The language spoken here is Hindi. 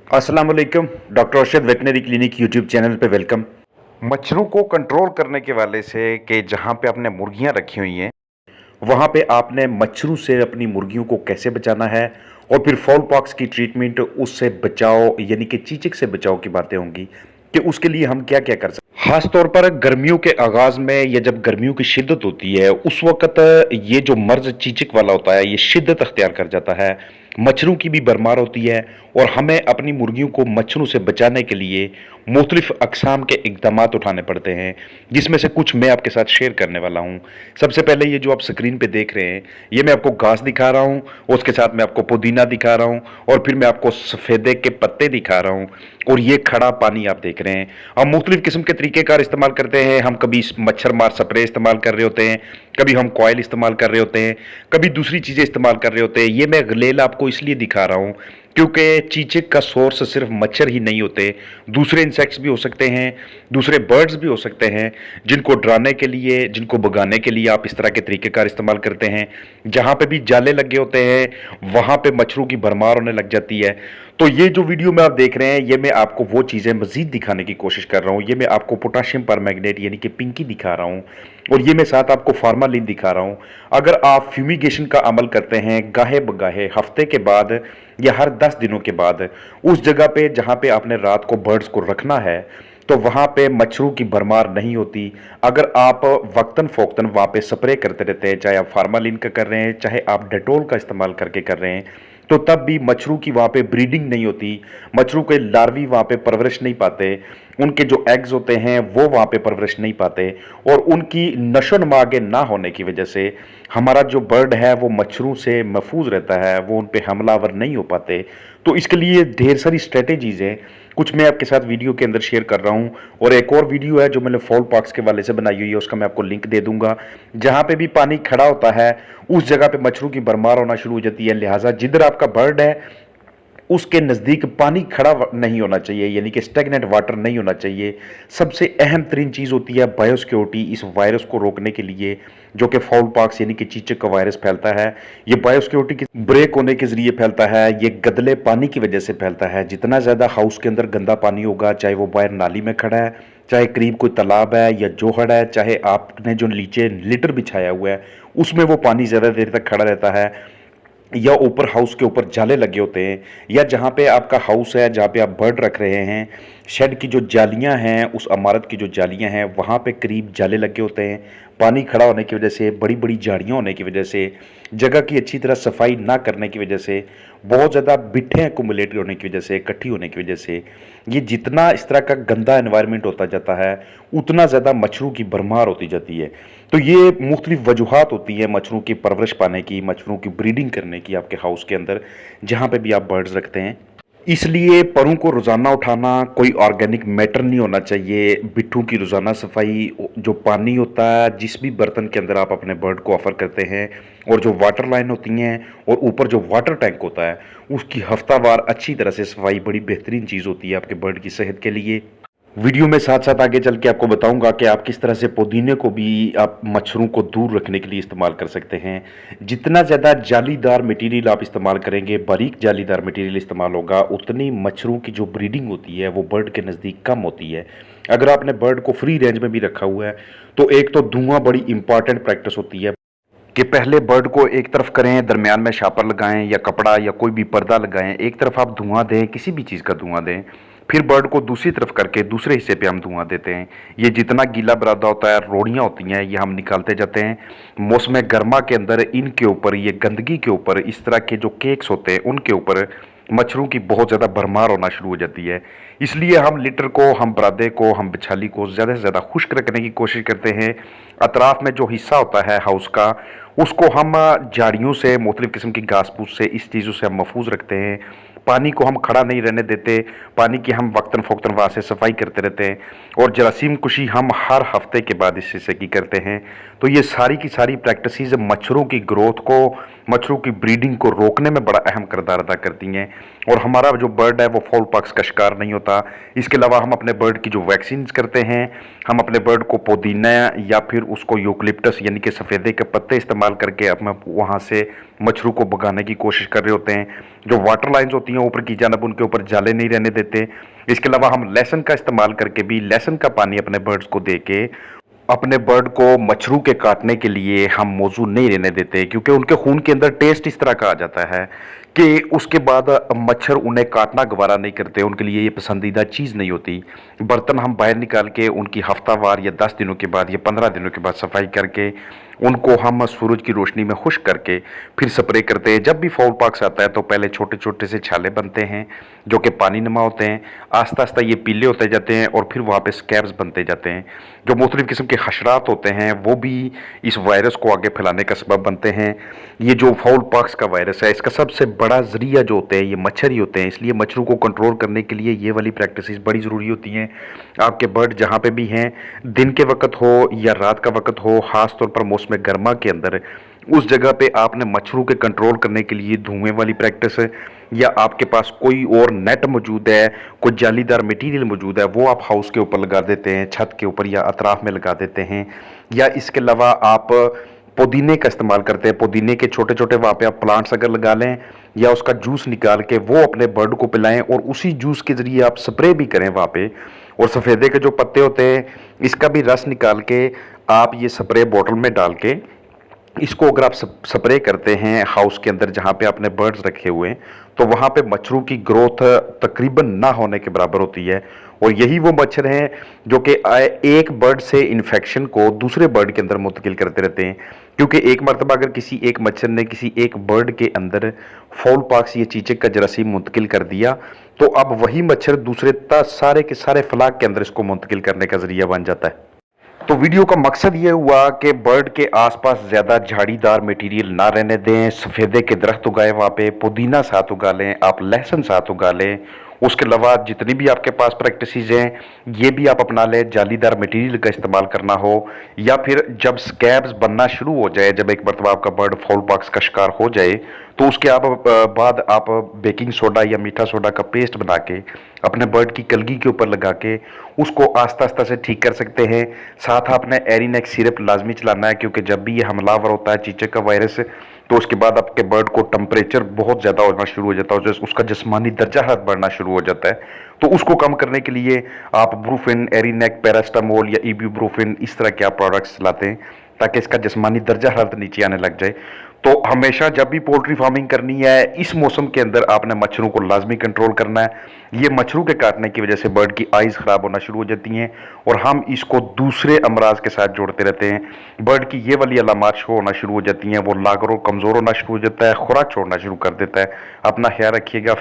अस्सलाम वालेकुम। Doctor Arshad veterinary clinic YouTube channel पे वेलकम। मच्छरों को कंट्रोल करने के वाले से कि जहाँ पे आपने मुर्गियाँ रखी हुई हैं वहाँ पे आपने मच्छरों से अपनी मुर्गियों को कैसे बचाना है और फिर फॉल पॉक्स की ट्रीटमेंट, उससे बचाव यानी कि चीचक से बचाव की बातें होंगी कि उसके लिए हम क्या क्या कर सकते हैं। खास तौर पर गर्मियों के आगाज में या जब गर्मियों की शिद्दत होती है उस वक्त ये जो मर्ज चीचक वाला होता है ये शिद्दत अख्तियार कर जाता है, मच्छरों की भी भरमार होती है और हमें अपनी मुर्गियों को मच्छरों से बचाने के लिए मुख्तलिफ अकसाम के इकदाम उठाने पड़ते हैं, जिसमें से कुछ मैं आपके साथ शेयर करने वाला हूँ। सबसे पहले ये जो आप स्क्रीन पे देख रहे हैं ये मैं आपको घास दिखा रहा हूँ, उसके साथ मैं आपको पुदीना दिखा रहा हूँ और फिर मैं आपको सफ़ेदे के पत्ते दिखा रहा हूँ और ये खड़ा पानी आप देख रहे हैं। हम मुख्तलिफ किस्म के तरीक़ेकार इस्तेमाल करते हैं। हम कभी मच्छर मार स्प्रे इस्तेमाल कर रहे होते हैं, कभी हम कॉयल इस्तेमाल कर रहे होते हैं, कभी दूसरी चीज़ें इस्तेमाल कर रहे होते हैं। ये मैं गलेल आपको इसलिए दिखा रहा हूँ क्योंकि चीचक का सोर्स सिर्फ मच्छर ही नहीं होते, दूसरे इंसेक्ट्स भी हो सकते हैं, दूसरे बर्ड्स भी हो सकते हैं जिनको डराने के लिए, जिनको भगाने के लिए आप इस तरह के तरीक़ेकार इस्तेमाल करते हैं। जहाँ पे भी जाले लगे होते हैं वहाँ पे मच्छरों की भरमार होने लग जाती है। तो ये जो वीडियो में आप देख रहे हैं ये मैं आपको वो चीज़ें मज़ीद दिखाने की कोशिश कर रहा हूँ। ये मैं आपको पोटाशियम परमैंगनेट यानी कि पिंकी दिखा रहा हूँ और ये मैं साथ आपको फार्मालिन दिखा रहा हूँ। अगर आप फ्यूमिगेशन का अमल करते हैं गाहे बगाहे हफ्ते के बाद या हर 10 दिनों के बाद उस जगह पे जहाँ पे आपने रात को बर्ड्स को रखना है तो वहाँ पे मच्छरों की भरमार नहीं होती। अगर आप वक्तन फ़ौक्तन वहाँ पे स्प्रे करते रहते हैं, चाहे आप फार्मालिन का कर रहे हैं, चाहे आप डेटोल का इस्तेमाल करके कर रहे हैं, तो तब भी मच्छरों की वहाँ पे ब्रीडिंग नहीं होती, मच्छरों के लार्वी वहाँ पे परवरिश नहीं पाते, उनके जो एग्स होते हैं वो वहाँ पे परवरिश नहीं पाते और उनकी नशो-नुमा आगे ना होने की वजह से हमारा जो बर्ड है वो मच्छरों से महफूज रहता है, वो उन पे हमलावर नहीं हो पाते। तो इसके लिए ढेर सारी स्ट्रेटेजीज़ हैं, कुछ मैं आपके साथ वीडियो के अंदर शेयर कर रहा हूँ और एक और वीडियो है जो मैंने फॉल पॉक्स के वाले से बनाई हुई है, उसका मैं आपको लिंक दे दूंगा। जहाँ पे भी पानी खड़ा होता है उस जगह पे मच्छरों की भरमार होना शुरू हो जाती है, लिहाजा जिधर आपका बर्ड है उसके नज़दीक पानी खड़ा नहीं होना चाहिए, यानी कि स्टेगनेंट वाटर नहीं होना चाहिए। सबसे अहम तरीन चीज़ होती है बायोसिक्योरिटी। इस वायरस को रोकने के लिए जो कि फाउल पॉक्स यानी कि चीचक का वायरस फैलता है, ये बायोसिक्योरिटी की ब्रेक होने के ज़रिए फैलता है, ये गदले पानी की वजह से फैलता है। जितना ज़्यादा हाउस के अंदर गंदा पानी होगा, चाहे वो बाहर नाली में खड़ा है, चाहे करीब कोई तालाब है या जोहड़ है, चाहे आपने जो नीचे लिटर बिछाया हुआ है उसमें वो पानी ज़्यादा देर तक खड़ा रहता है, या ऊपर हाउस के ऊपर जाले लगे होते हैं, या जहाँ पे आपका हाउस है जहाँ पे आप बर्ड रख रहे हैं, शेड की जो जालियाँ हैं, उस इमारत की जो जालियाँ हैं वहाँ पे करीब जाले लगे होते हैं, पानी खड़ा होने की वजह से, बड़ी बड़ी झाड़ियाँ होने की वजह से, जगह की अच्छी तरह सफाई ना करने की वजह से, बहुत ज़्यादा बिट्ठें एक्युमुलेट होने की वजह से, इकट्ठी होने की वजह से, ये जितना इस तरह का गंदा एनवायरनमेंट होता जाता है उतना ज़्यादा मच्छरों की भरमार होती जाती है। तो ये मुख्तलिफ वजूहात होती है मच्छरों की परवरिश पाने की, मच्छरों की ब्रीडिंग करने की आपके हाउस के अंदर जहाँ पे भी आप बर्ड्स रखते हैं। इसलिए परों को रोज़ाना उठाना कोई ऑर्गेनिक मैटर नहीं होना चाहिए। बिट्ठों की रोज़ाना सफाई, जो पानी होता है जिस भी बर्तन के अंदर आप अपने बर्ड को ऑफ़र करते हैं, और जो वाटर लाइन होती हैं और ऊपर जो वाटर टैंक होता है उसकी हफ्तावार अच्छी तरह से सफाई बड़ी बेहतरीन चीज़ होती है आपके बर्ड की सेहत के लिए। वीडियो में साथ साथ आगे चल के आपको बताऊंगा कि आप किस तरह से पुदीने को भी आप मच्छरों को दूर रखने के लिए इस्तेमाल कर सकते हैं। जितना ज़्यादा जालीदार मटेरियल आप इस्तेमाल करेंगे, बारीक जालीदार मटेरियल इस्तेमाल होगा, उतनी मच्छरों की जो ब्रीडिंग होती है वो बर्ड के नज़दीक कम होती है। अगर आपने बर्ड को फ्री रेंज में भी रखा हुआ है तो एक तो धुआं बड़ी इंपॉर्टेंट प्रैक्टिस होती है कि पहले बर्ड को एक तरफ करें, दरमियान में शापर लगाएं या कपड़ा या कोई भी पर्दा लगाएं, एक तरफ आप धुआं दें, किसी भी चीज़ का धुआं दें, फिर बर्ड को दूसरी तरफ करके दूसरे हिस्से पे हम धुआं देते हैं। ये जितना गीला बरादा होता है, रोड़ियाँ होती हैं, ये हम निकालते जाते हैं। मौसम गर्मा के अंदर इनके ऊपर, ये गंदगी के ऊपर, इस तरह के जो केक्स होते हैं उनके ऊपर मच्छरों की बहुत ज़्यादा भरमार होना शुरू हो जाती है। इसलिए हम लिटर को, हम बरादे को, हम बिछाली को ज़्यादा से ज़्यादा खुश्क रखने की कोशिश करते हैं। अतराफ़ में जो हिस्सा होता है हाउस का उसको हम झाड़ियों से, मुख्तलिफ़ किस्म की घास फूस से, इस चीज़ों से हम महफूज रखते हैं। पानी को हम खड़ा नहीं रहने देते, पानी की हम वक्तन फ़ौक्तन वहाँ से सफाई करते रहते हैं और जरासीम कुशी हम हर हफ्ते के बाद इस हिस्से की करते हैं। तो ये सारी की सारी प्रैक्टिसेस मच्छरों की ग्रोथ को, मच्छरों की ब्रीडिंग को रोकने में बड़ा अहम किरदार अदा करती हैं और हमारा जो बर्ड है वो फॉल पॉक्स का शिकार नहीं होता। इसके अलावा हम अपने बर्ड की जो वैक्सीन करते हैं, हम अपने बर्ड को पुदीना या फिर उसको यूकलिप्टस यानी कि सफ़ेदे के पत्ते इस्तेमाल करके अपना वहाँ से मच्छरों को भगाने की कोशिश कर रहे होते हैं। जो वाटर लाइन्स होती हैं मछलियों ऊपर की जानब उनके ऊपर जाले नहीं रहने देते। इसके अलावा हम लहसुन का इस्तेमाल करके भी लहसुन का पानी अपने बर्ड्स को दे के अपने बर्ड को मच्छरों के काटने के लिए हम मौजूद नहीं रहने देते, क्योंकि उनके खून के अंदर टेस्ट इस तरह का आ जाता है कि उसके बाद मच्छर उन्हें काटना गवारा नहीं करते, उनके लिए ये पसंदीदा चीज़ नहीं होती। बर्तन हम बाहर निकाल के उनकी हफ्तावार या 10 दिनों के बाद या 15 दिनों के बाद सफाई करके उनको हम सूरज की रोशनी में खुश्क करके फिर स्प्रे करते हैं। जब भी फाउल पॉक्स आता है तो पहले छोटे छोटे से छाले बनते हैं जो कि पानी नुमा होते हैं, आस्ता आस्ता ये पीले होते जाते हैं और फिर वहाँ पे स्कैब्स बनते जाते हैं। जो मुख्तलिफ किस्म के हशरात होते हैं वो भी इस वायरस को आगे फैलाने का सबब बनते हैं। ये जो फाउल पॉक्स का वायरस है इसका सबसे बड़ा जरिया जो होते हैं ये मच्छर ही होते हैं, इसलिए मच्छरों को कंट्रोल करने के लिए ये वाली प्रैक्टिस बड़ी ज़रूरी होती हैं। आपके बर्ड जहाँ पे भी हैं, दिन के वक्त हो या रात का वक्त हो, ख़ास तौर पर मौसम गर्मा के अंदर, उस जगह पे आपने मच्छरों के कंट्रोल करने के लिए धुएं वाली प्रैक्टिस या आपके पास कोई और नेट मौजूद है, कोई जालीदार मटेरियल मौजूद है, वो आप हाउस के ऊपर लगा देते हैं, छत के ऊपर या अतराफ में लगा देते हैं। या इसके अलावा आप पुदीने का इस्तेमाल करते हैं, पुदीने के छोटे छोटे वहाँ पे आप प्लांट्स अगर लगा लें या उसका जूस निकाल के वो अपने बर्ड को पिलाएं और उसी जूस के ज़रिए आप स्प्रे भी करें वहाँ पे। और सफ़ेदे के जो पत्ते होते हैं इसका भी रस निकाल के आप ये स्प्रे बोतल में डाल के इसको अगर आप स्प्रे करते हैं हाउस के अंदर जहाँ पे आपने बर्ड्स रखे हुए हैं, तो वहाँ पे मच्छरों की ग्रोथ तकरीबन ना होने के बराबर होती है। और यही वो मच्छर हैं जो कि एक बर्ड से इन्फेक्शन को दूसरे बर्ड के अंदर मुंतकिल करते रहते हैं, क्योंकि एक मरतबा अगर किसी एक मच्छर ने किसी एक बर्ड के अंदर फाउल पॉक्स या चीचक का जरासीम मुंतकिल कर दिया तो अब वही मच्छर दूसरे सारे के सारे फलाक के अंदर इसको मुंतकिल करने का जरिया बन जाता है। तो वीडियो का मकसद ये हुआ कि बर्ड के आसपास ज़्यादा झाड़ीदार मटेरियल ना रहने दें, सफ़ेदे के दरख्त उगाए वहाँ पे, पुदीना साथ उगा लें, आप लहसुन साथ उगा लें। उसके अलावा जितनी भी आपके पास प्रैक्टिसेस हैं ये भी आप अपना लें, जालीदार मटेरियल का इस्तेमाल करना हो या फिर जब स्कैब्स बनना शुरू हो जाए, जब एक मरतबा आपका बर्ड फाउल पॉक्स का शिकार हो जाए तो उसके बाद आप बेकिंग सोडा या मीठा सोडा का पेस्ट बना के अपने बर्ड की कलगी के ऊपर लगा के उसको आस्ता आस्ता से ठीक कर सकते हैं। साथ आपने एरिनेक सिरप लाजमी चलाना है, क्योंकि जब भी ये हमलावर होता है चीचक का वायरस तो उसके बाद आपके बर्ड को टेम्परेचर बहुत ज़्यादा होना शुरू हो जाता है, उसका जिस्मानी दर्जा हरारत बढ़ना शुरू हो जाता है। तो उसको कम करने के लिए आप ब्रूफिन, एरिनेक, पैरास्टामोल या इब्यूप्रोफिन इस तरह के आप प्रोडक्ट्स चलाते हैं ताकि इसका जिस्मानी दर्जा हरारत नीचे आने लग जाए। तो हमेशा जब भी पोल्ट्री फार्मिंग करनी है इस मौसम के अंदर आपने मच्छरों को लाजमी कंट्रोल करना है। ये मच्छरों के काटने की वजह से बर्ड की आइज़ ख़राब होना शुरू हो जाती हैं और हम इसको दूसरे अमराज के साथ जोड़ते रहते हैं। बर्ड की ये वाली अलामात शो होना शुरू हो जाती हैं, वो लागर और कमज़ोर होना शुरू हो जाता है, खुराक छोड़ना शुरू कर देता है। अपना ख्याल रखिएगा।